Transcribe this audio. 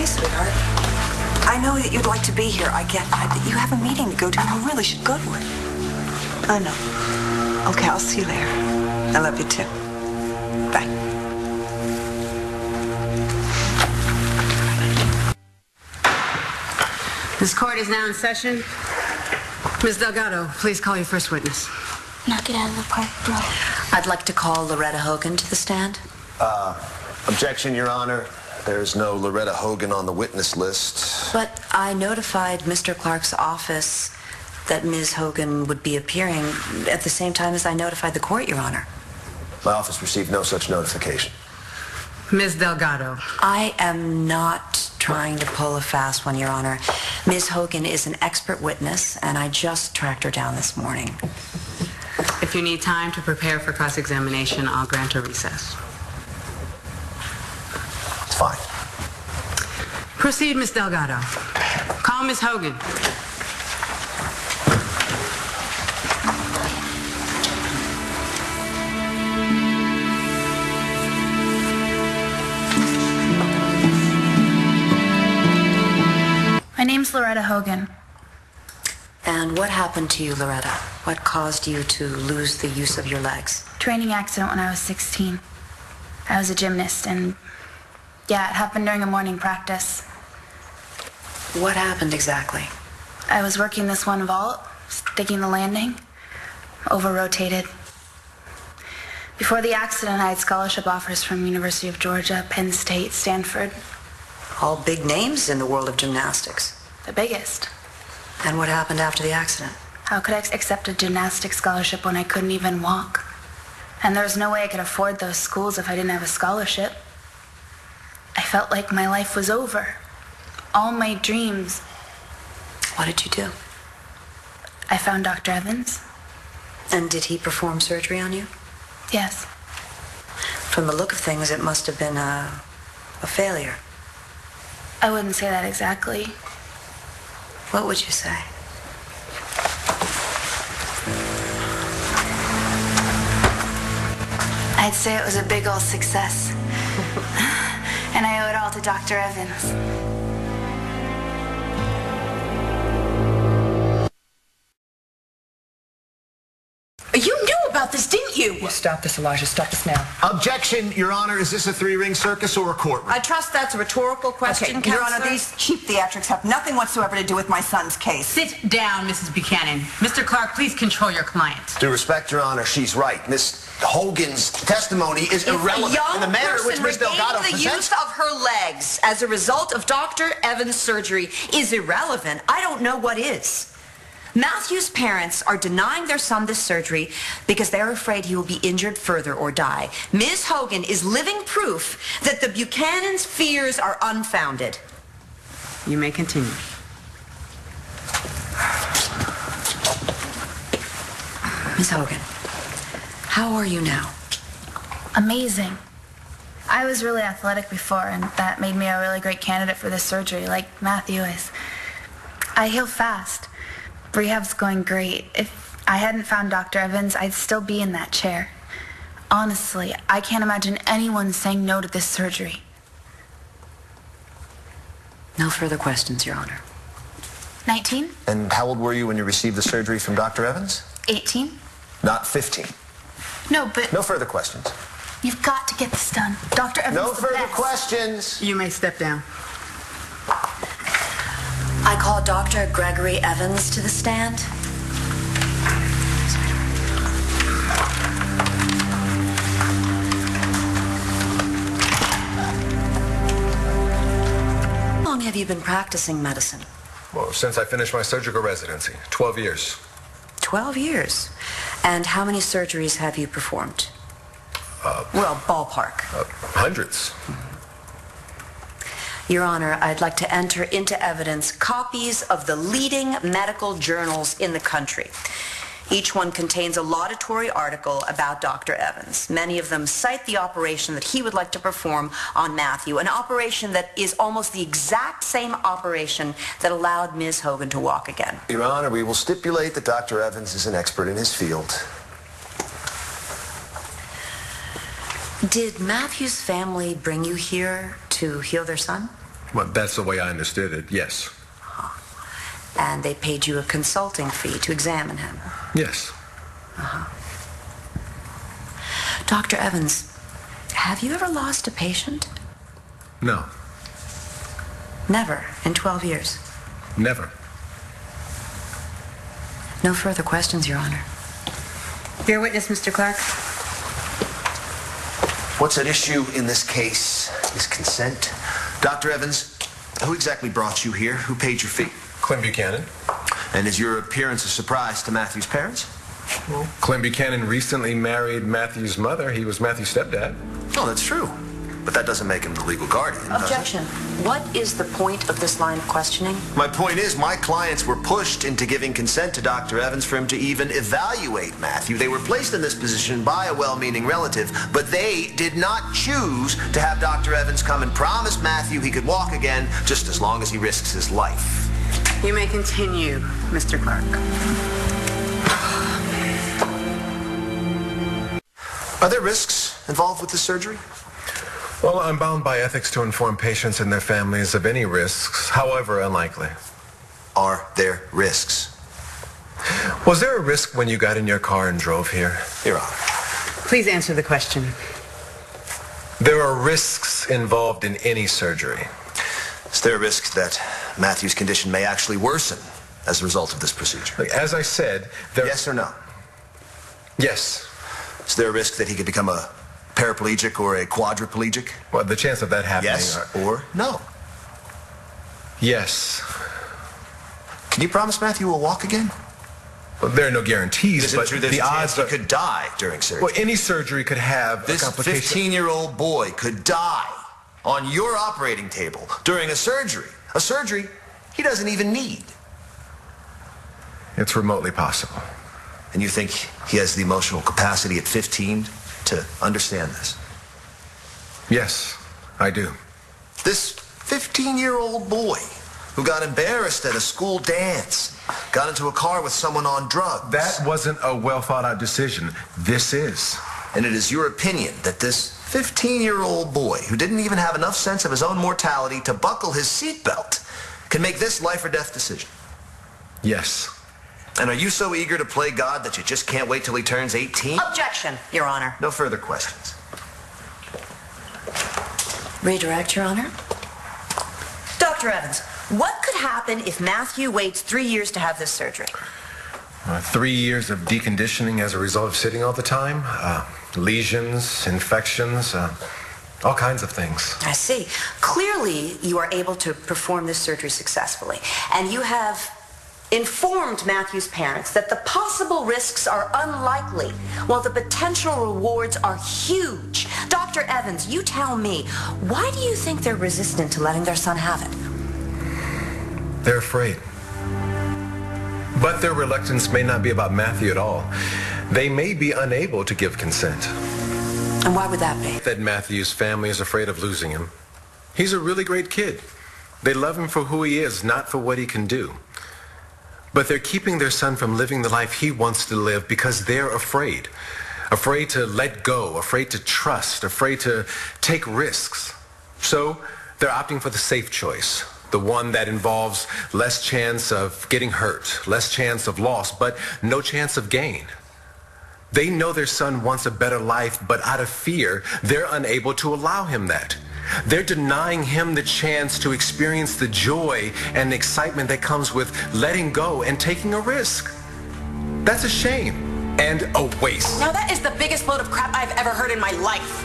Okay, sweetheart. I know that you'd like to be here. I get that you have a meeting to go to. You really should go to it. I know. Okay, I'll see you later. I love you too. Bye. This court is now in session. Ms. Delgado, please call your first witness. Knock it out of the park, bro. I'd like to call Loretta Hogan to the stand. Objection, Your Honor. There's no Loretta Hogan on the witness list. But I notified Mr. Clark's office that Ms. Hogan would be appearing at the same time as I notified the court, Your Honor. My office received no such notification. Ms. Delgado. I am not trying to pull a fast one, Your Honor. Ms. Hogan is an expert witness, and I just tracked her down this morning. If you need time to prepare for cross-examination, I'll grant a recess. It's fine. Proceed, Ms. Delgado. Call Ms. Hogan. My name's Loretta Hogan. And what happened to you, Loretta? What caused you to lose the use of your legs? Training accident when I was 16. I was a gymnast, and yeah, it happened during a morning practice. What happened exactly? I was working this one vault, sticking the landing, over-rotated. Before the accident, I had scholarship offers from University of Georgia, Penn State, Stanford. All big names in the world of gymnastics. The biggest. And what happened after the accident? How could I accept a gymnastics scholarship when I couldn't even walk? And there was no way I could afford those schools if I didn't have a scholarship. I felt like my life was over. All my dreams. What did you do? I found Dr. Evans. And did he perform surgery on you? Yes. From the look of things, it must have been a failure. I wouldn't say that exactly. What would you say? I'd say it was a big old success. And I owe it all to Dr. Evans. You knew about this, didn't you? Stop this, Elijah. Stop this now. Objection, Your Honor. Is this a three-ring circus or a courtroom? I trust that's a rhetorical question, Okay, Your Honor, Counselor. these cheap theatrics have nothing whatsoever to do with my son's case. Sit down, Mrs. Buchanan. Mr. Clark, please control your client. Due respect, Your Honor, she's right. Miss Hogan's testimony is irrelevant in the manner in which Ms. Delgado the presents. use of her legs as a result of Dr. Evans' surgery is irrelevant. I don't know what is. Matthew's parents are denying their son this surgery because they're afraid he will be injured further or die. Ms. Hogan is living proof that the Buchanan's fears are unfounded. You may continue. Miss Hogan, how are you now? Amazing. I was really athletic before, and that made me a really great candidate for this surgery, like Matthew is. I heal fast. Rehab's going great. If I hadn't found Dr. Evans, I'd still be in that chair. Honestly, I can't imagine anyone saying no to this surgery. No further questions, Your Honor. 19? And how old were you when you received the surgery from Dr. Evans? 18? Not 15. No, but No further questions. you've got to get this done. Dr. Evans No is the further best. questions. You may step down. I call Dr. Gregory Evans to the stand. How long have you been practicing medicine? Well, since I finished my surgical residency, 12 years. 12 years. And how many surgeries have you performed? Well, ballpark. Hundreds. Your Honor, I'd like to enter into evidence copies of the leading medical journals in the country. Each one contains a laudatory article about Dr. Evans. Many of them cite the operation that he would like to perform on Matthew, an operation that is almost the exact same operation that allowed Ms. Hogan to walk again. Your Honor, we will stipulate that Dr. Evans is an expert in his field. Did Matthew's family bring you here to heal their son? Well, that's the way I understood it, yes. And they paid you a consulting fee to examine him? Yes. Dr. Evans, have you ever lost a patient? No. Never, in 12 years? Never. No further questions, Your Honor. Your witness, Mr. Clark. What's at issue in this case is consent. Dr. Evans, who exactly brought you here? Who paid your fee? Clem Buchanan. And is your appearance a surprise to Matthew's parents? Well, Clem Buchanan recently married Matthew's mother. He was Matthew's stepdad. Oh, that's true. But that doesn't make him the legal guardian, does it? Objection. What is the point of this line of questioning? My point is, my clients were pushed into giving consent to Dr. Evans for him to even evaluate Matthew. They were placed in this position by a well-meaning relative, but they did not choose to have Dr. Evans come and promise Matthew he could walk again just as long as he risks his life. You may continue, Mr. Clark. Are there risks involved with this surgery? Well, I'm bound by ethics to inform patients and their families of any risks, however unlikely. Are there risks? Was there a risk when you got in your car and drove here? Your Honor. Please answer the question. There are risks involved in any surgery. Is there a risk that Matthew's condition may actually worsen as a result of this procedure? As I said, Yes or no? Yes. Is there a risk that he could become a paraplegic or a quadriplegic? Well, the chance of that happening Yes or no? Yes. Can you promise Matthew will walk again? Well, there are no guarantees, Is it but true there's the a chance odds he are... could die during surgery? Well, any surgery could have This a complication. 15-year-old boy could die on your operating table during a surgery he doesn't even need. It's remotely possible. And you think he has the emotional capacity at 15 to understand this? Yes, I do. This 15-year-old boy who got embarrassed at a school dance, got into a car with someone on drugs. That wasn't a well-thought-out decision. This is. And it is your opinion that this 15-year-old boy who didn't even have enough sense of his own mortality to buckle his seatbelt can make this life or death decision? Yes. And are you so eager to play God that you just can't wait till he turns 18? Objection, Your Honor. No further questions. Redirect, Your Honor. Dr. Evans, what could happen if Matthew waits 3 years to have this surgery? 3 years of deconditioning as a result of sitting all the time. Lesions, infections, all kinds of things. I see. Clearly, you are able to perform this surgery successfully. And you have informed Matthew's parents that the possible risks are unlikely, while the potential rewards are huge. Dr. Evans, you tell me, why do you think they're resistant to letting their son have it? They're afraid. But their reluctance may not be about Matthew at all. They may be unable to give consent. And why would that be? That Matthew's family is afraid of losing him. He's a really great kid. They love him for who he is, not for what he can do. But they're keeping their son from living the life he wants to live because they're afraid. Afraid to let go, afraid to trust, afraid to take risks. So they're opting for the safe choice, the one that involves less chance of getting hurt, less chance of loss, but no chance of gain. They know their son wants a better life, but out of fear, they're unable to allow him that. They're denying him the chance to experience the joy and excitement that comes with letting go and taking a risk. That's a shame and a waste. Now that is the biggest load of crap I've ever heard in my life.